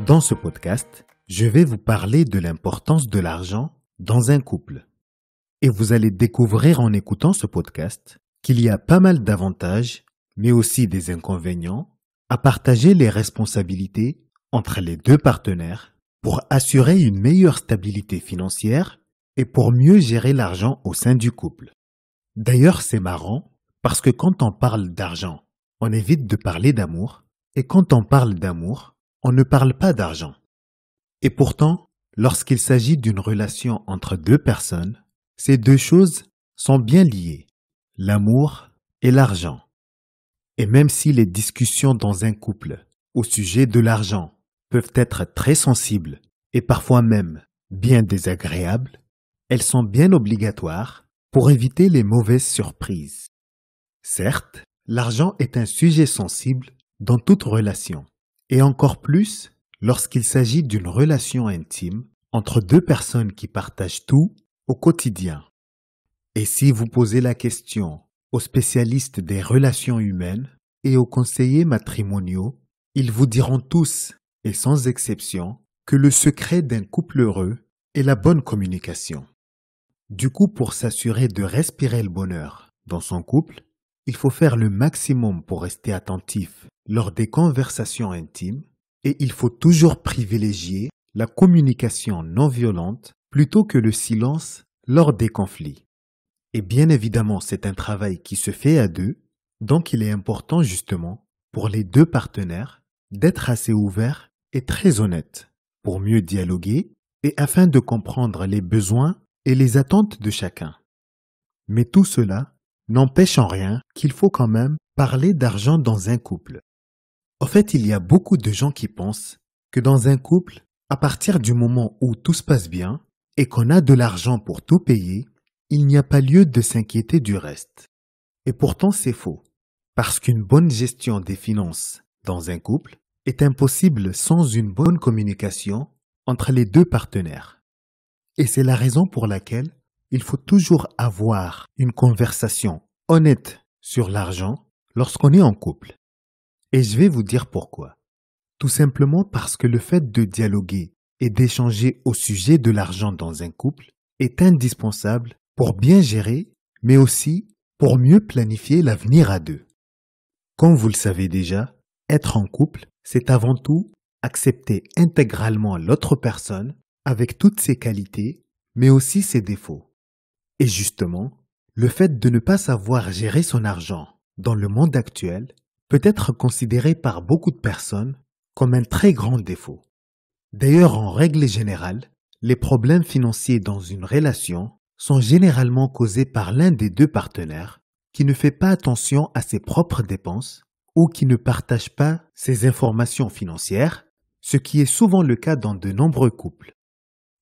Dans ce podcast, je vais vous parler de l'importance de l'argent dans un couple. Et vous allez découvrir en écoutant ce podcast qu'il y a pas mal d'avantages, mais aussi des inconvénients, à partager les responsabilités entre les deux partenaires pour assurer une meilleure stabilité financière et pour mieux gérer l'argent au sein du couple. D'ailleurs, c'est marrant parce que quand on parle d'argent, on évite de parler d'amour, et quand on parle d'amour, on ne parle pas d'argent. Et pourtant, lorsqu'il s'agit d'une relation entre deux personnes, ces deux choses sont bien liées, l'amour et l'argent. Et même si les discussions dans un couple au sujet de l'argent peuvent être très sensibles et parfois même bien désagréables, elles sont bien obligatoires pour éviter les mauvaises surprises. Certes, l'argent est un sujet sensible dans toute relation, et encore plus lorsqu'il s'agit d'une relation intime entre deux personnes qui partagent tout au quotidien. Et si vous posez la question aux spécialistes des relations humaines et aux conseillers matrimoniaux, ils vous diront tous, et sans exception, que le secret d'un couple heureux est la bonne communication. Du coup, pour s'assurer de respirer le bonheur dans son couple, il faut faire le maximum pour rester attentif lors des conversations intimes et il faut toujours privilégier la communication non violente plutôt que le silence lors des conflits. Et bien évidemment, c'est un travail qui se fait à deux, donc il est important justement pour les deux partenaires d'être assez ouverts et très honnêtes pour mieux dialoguer et afin de comprendre les besoins et les attentes de chacun. Mais tout cela n'empêche en rien qu'il faut quand même parler d'argent dans un couple. En fait, il y a beaucoup de gens qui pensent que dans un couple, à partir du moment où tout se passe bien et qu'on a de l'argent pour tout payer, il n'y a pas lieu de s'inquiéter du reste. Et pourtant, c'est faux, parce qu'une bonne gestion des finances dans un couple est impossible sans une bonne communication entre les deux partenaires. Et c'est la raison pour laquelle il faut toujours avoir une conversation honnête sur l'argent lorsqu'on est en couple. Et je vais vous dire pourquoi. Tout simplement parce que le fait de dialoguer et d'échanger au sujet de l'argent dans un couple est indispensable pour bien gérer, mais aussi pour mieux planifier l'avenir à deux. Comme vous le savez déjà, être en couple, c'est avant tout accepter intégralement l'autre personne avec toutes ses qualités, mais aussi ses défauts. Et justement, le fait de ne pas savoir gérer son argent dans le monde actuel peut être considéré par beaucoup de personnes comme un très grand défaut. D'ailleurs, en règle générale, les problèmes financiers dans une relation sont généralement causés par l'un des deux partenaires qui ne fait pas attention à ses propres dépenses ou qui ne partage pas ses informations financières, ce qui est souvent le cas dans de nombreux couples.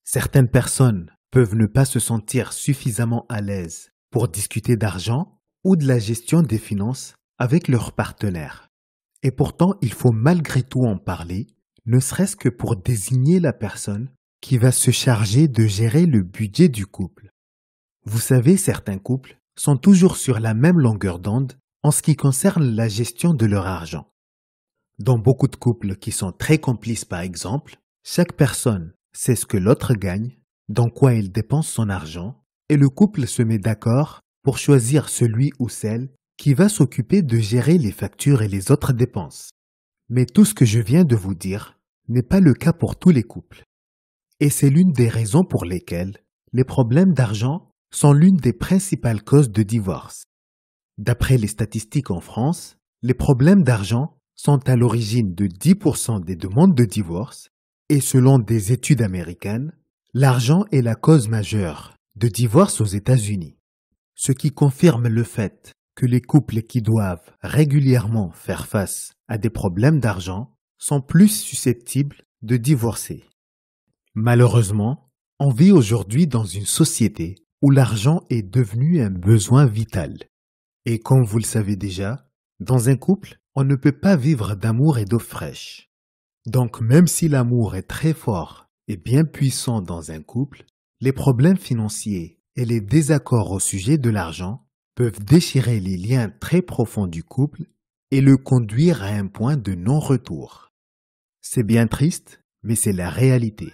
Certaines personnes peuvent ne pas se sentir suffisamment à l'aise pour discuter d'argent ou de la gestion des finances avec leur partenaire. Et pourtant, il faut malgré tout en parler, ne serait-ce que pour désigner la personne qui va se charger de gérer le budget du couple. Vous savez, certains couples sont toujours sur la même longueur d'onde en ce qui concerne la gestion de leur argent. Dans beaucoup de couples qui sont très complices par exemple, chaque personne sait ce que l'autre gagne, dans quoi il dépense son argent, et le couple se met d'accord pour choisir celui ou celle qui va s'occuper de gérer les factures et les autres dépenses. Mais tout ce que je viens de vous dire n'est pas le cas pour tous les couples. Et c'est l'une des raisons pour lesquelles les problèmes d'argent sont l'une des principales causes de divorce. D'après les statistiques en France, les problèmes d'argent sont à l'origine de 10% des demandes de divorce et selon des études américaines, l'argent est la cause majeure de divorce aux États-Unis, ce qui confirme le fait que les couples qui doivent régulièrement faire face à des problèmes d'argent sont plus susceptibles de divorcer. Malheureusement, on vit aujourd'hui dans une société où l'argent est devenu un besoin vital. Et comme vous le savez déjà, dans un couple, on ne peut pas vivre d'amour et d'eau fraîche. Donc même si l'amour est très fort et bien puissant dans un couple, les problèmes financiers et les désaccords au sujet de l'argent peuvent déchirer les liens très profonds du couple et le conduire à un point de non-retour. C'est bien triste, mais c'est la réalité.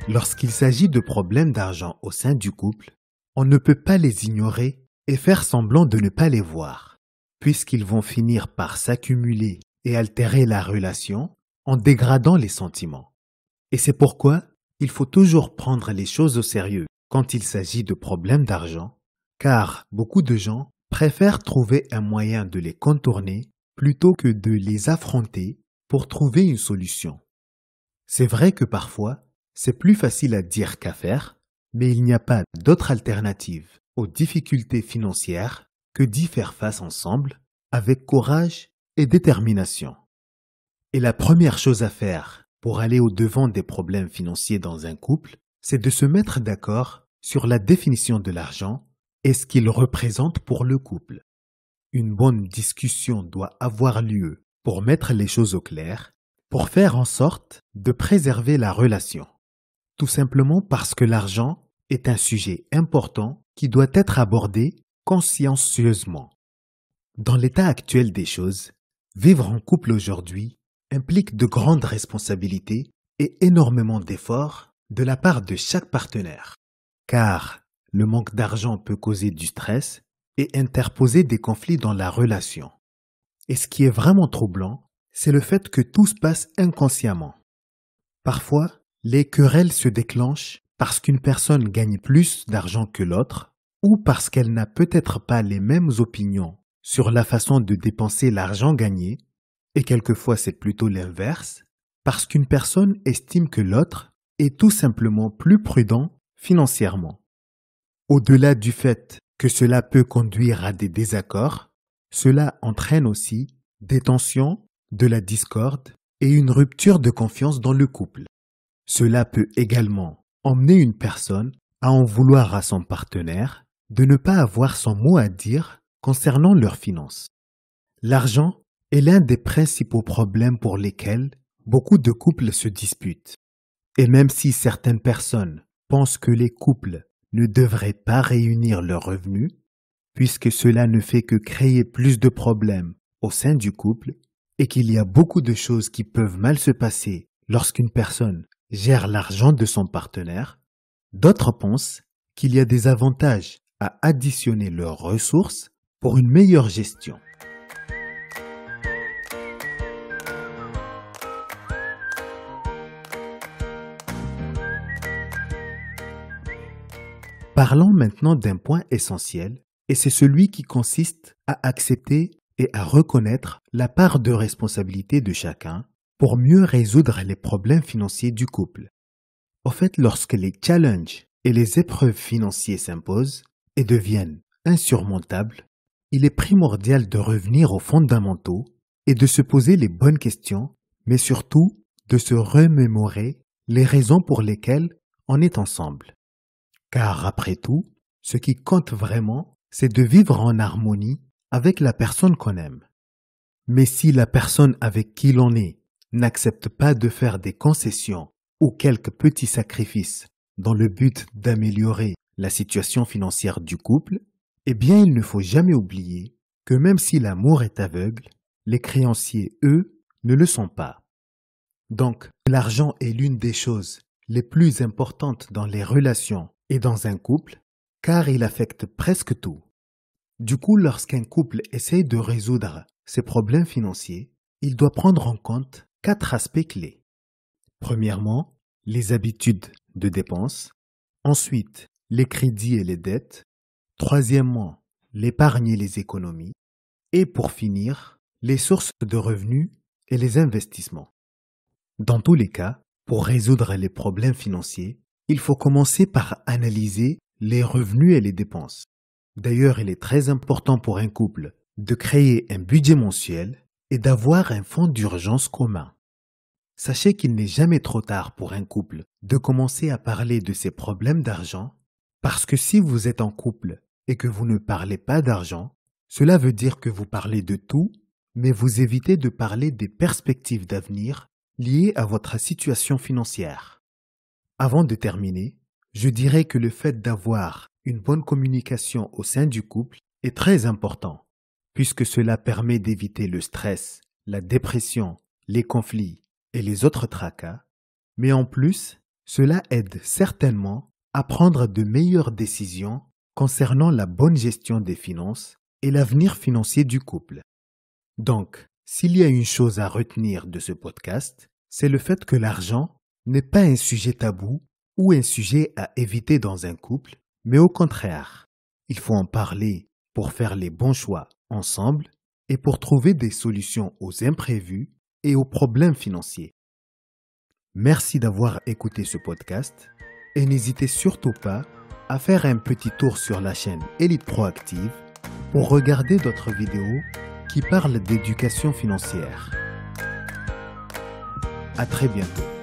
Lorsqu'il s'agit de problèmes d'argent au sein du couple, on ne peut pas les ignorer et faire semblant de ne pas les voir, puisqu'ils vont finir par s'accumuler et altérer la relation en dégradant les sentiments. Et c'est pourquoi il faut toujours prendre les choses au sérieux quand il s'agit de problèmes d'argent, car beaucoup de gens préfèrent trouver un moyen de les contourner plutôt que de les affronter pour trouver une solution. C'est vrai que parfois, c'est plus facile à dire qu'à faire, mais il n'y a pas d'autre alternative aux difficultés financières que d'y faire face ensemble avec courage et détermination. Et la première chose à faire pour aller au-devant des problèmes financiers dans un couple, c'est de se mettre d'accord sur la définition de l'argent et ce qu'il représente pour le couple. Une bonne discussion doit avoir lieu pour mettre les choses au clair, pour faire en sorte de préserver la relation. Tout simplement parce que l'argent est un sujet important qui doit être abordé consciencieusement. Dans l'état actuel des choses, vivre en couple aujourd'hui implique de grandes responsabilités et énormément d'efforts de la part de chaque partenaire. Car le manque d'argent peut causer du stress et interposer des conflits dans la relation. Et ce qui est vraiment troublant, c'est le fait que tout se passe inconsciemment. Parfois, les querelles se déclenchent parce qu'une personne gagne plus d'argent que l'autre ou parce qu'elle n'a peut-être pas les mêmes opinions sur la façon de dépenser l'argent gagné, et quelquefois c'est plutôt l'inverse, parce qu'une personne estime que l'autre est tout simplement plus prudent financièrement. Au-delà du fait que cela peut conduire à des désaccords, cela entraîne aussi des tensions, de la discorde et une rupture de confiance dans le couple. Cela peut également emmener une personne à en vouloir à son partenaire de ne pas avoir son mot à dire concernant leurs finances. L'argent est l'un des principaux problèmes pour lesquels beaucoup de couples se disputent. Et même si certaines personnes pensent que les couples ne devraient pas réunir leurs revenus, puisque cela ne fait que créer plus de problèmes au sein du couple, et qu'il y a beaucoup de choses qui peuvent mal se passer lorsqu'une personne gère l'argent de son partenaire, d'autres pensent qu'il y a des avantages à additionner leurs ressources pour une meilleure gestion. Parlons maintenant d'un point essentiel, et c'est celui qui consiste à accepter et à reconnaître la part de responsabilité de chacun pour mieux résoudre les problèmes financiers du couple. En fait, lorsque les challenges et les épreuves financières s'imposent et deviennent insurmontables, il est primordial de revenir aux fondamentaux et de se poser les bonnes questions, mais surtout de se remémorer les raisons pour lesquelles on est ensemble. Car après tout, ce qui compte vraiment, c'est de vivre en harmonie avec la personne qu'on aime. Mais si la personne avec qui l'on est n'accepte pas de faire des concessions ou quelques petits sacrifices dans le but d'améliorer la situation financière du couple, eh bien il ne faut jamais oublier que même si l'amour est aveugle, les créanciers, eux, ne le sont pas. Donc, l'argent est l'une des choses les plus importantes dans les relations et dans un couple, car il affecte presque tout. Du coup, lorsqu'un couple essaye de résoudre ses problèmes financiers, il doit prendre en compte 4 aspects clés. Premièrement, les habitudes de dépenses. Ensuite, les crédits et les dettes. Troisièmement, l'épargne et les économies. Et pour finir, les sources de revenus et les investissements. Dans tous les cas, pour résoudre les problèmes financiers, il faut commencer par analyser les revenus et les dépenses. D'ailleurs, il est très important pour un couple de créer un budget mensuel et d'avoir un fonds d'urgence commun. Sachez qu'il n'est jamais trop tard pour un couple de commencer à parler de ses problèmes d'argent, parce que si vous êtes en couple et que vous ne parlez pas d'argent, cela veut dire que vous parlez de tout, mais vous évitez de parler des perspectives d'avenir liées à votre situation financière. Avant de terminer, je dirais que le fait d'avoir une bonne communication au sein du couple est très important, puisque cela permet d'éviter le stress, la dépression, les conflits et les autres tracas, mais en plus, cela aide certainement à prendre de meilleures décisions concernant la bonne gestion des finances et l'avenir financier du couple. Donc, s'il y a une chose à retenir de ce podcast, c'est le fait que l'argent n'est pas un sujet tabou ou un sujet à éviter dans un couple, mais au contraire, il faut en parler pour faire les bons choix ensemble et pour trouver des solutions aux imprévus et aux problèmes financiers. Merci d'avoir écouté ce podcast et n'hésitez surtout pas à faire un petit tour sur la chaîne Élite Proactive pour regarder d'autres vidéos qui parlent d'éducation financière. À très bientôt.